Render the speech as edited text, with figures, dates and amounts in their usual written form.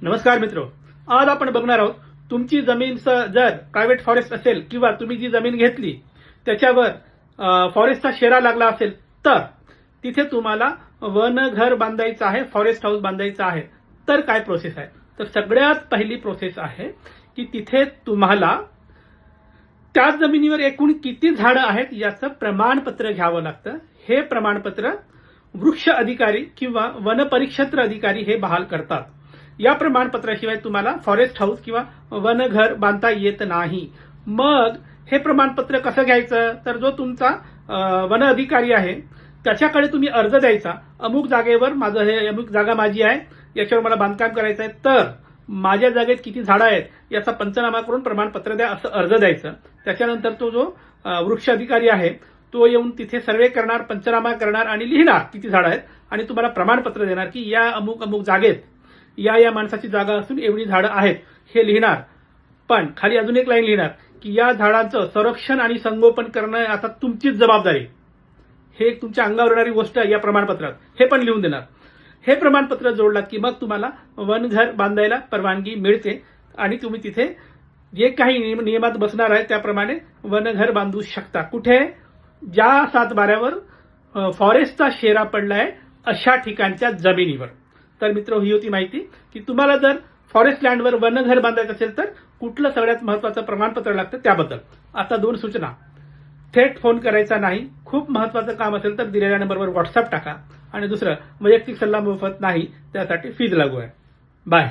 नमस्कार मित्रो, आज आपण बघणार आहोत तुमची जमीन जर प्रायव्हेट फॉरेस्ट असेल किंवा तुम्ही जी जमीन घेतली त्याच्यावर फॉरेस्टचा शेरा लागला असेल तर तिथे तुम्हाला वनघर बांधायचं आहे, फॉरेस्ट हाऊस बांधायचं आहे तर काय प्रोसेस आहे। तर सगळ्यात पहिली प्रोसेस आहे की तिथे तुम्हाला त्या जमिनीवर एकूण किती झाडं आहेत याचं प्रमाणपत्र घ्यावं लागतं। हे प्रमाणपत्र वृक्ष अधिकारी किंवा वन परिक्षेत्र अधिकारी हे बहाल करतात। या प्रमाणपत्राशिवाय तुम्हाला फॉरेस्ट हाऊस किंवा वनघर बांधता येत नाही। मग हे प्रमाणपत्र कसं घ्यायचं, तर जो तुमचा वन अधिकारी आहे त्याच्याकडे तुम्ही अर्ज द्यायचा, अमुक जागेवर माझं हे अमुक जागा माझी आहे, याच्यावर मला बांधकाम करायचं आहे, तर माझ्या जागेत किती झाडं आहेत याचा पंचनामा करून प्रमाणपत्र द्या असं अर्ज द्यायचं। त्याच्यानंतर तो जो वृक्ष अधिकारी आहे तो येऊन तिथे सर्वे करणार, पंचनामा करणार आणि लिहिणार किती झाडं आहेत आणि तुम्हाला प्रमाणपत्र देणार की या अमुक अमुक जागेत या माणसाची जागा असून एवढी झाडं आहेत हे लिहिणार। पण खाली अजून एक लाईन लिहिणार की या झाडांचं संरक्षण आणि संगोपन करणं आता तुमचीच जबाबदारी, हे तुमच्या अंगावर येणारी गोष्ट आहे या प्रमाणपत्रात, हे पण लिहून देणार। हे प्रमाणपत्र जोडलात की मग तुम्हाला वनघर बांधायला परवानगी मिळते आणि तुम्ही तिथे जे काही नियमात बसणार आहे त्याप्रमाणे वनघर बांधू शकता। कुठे? ज्या सातबाऱ्यावर फॉरेस्टचा शेरा पडलाय अशा ठिकाणच्या जमिनीवर। तर मित्र, ही होती माहिती की तुम्हाला जर फॉरेस्ट लँडवर वनघर बांधायचं असेल तर कुठलं सगळ्यात महत्त्वाचं प्रमाणपत्र लागतं त्याबद्दल। आता 2 सूचना, थेट फोन करायचा नाही, खूप महत्त्वाचं काम असेल तर दिलेल्या नंबरवर व्हॉट्सअप टाका, आणि दुसरं, वैयक्तिक सल्ला मोफत नाही, त्यासाठी फीज लागू आहे। बाय।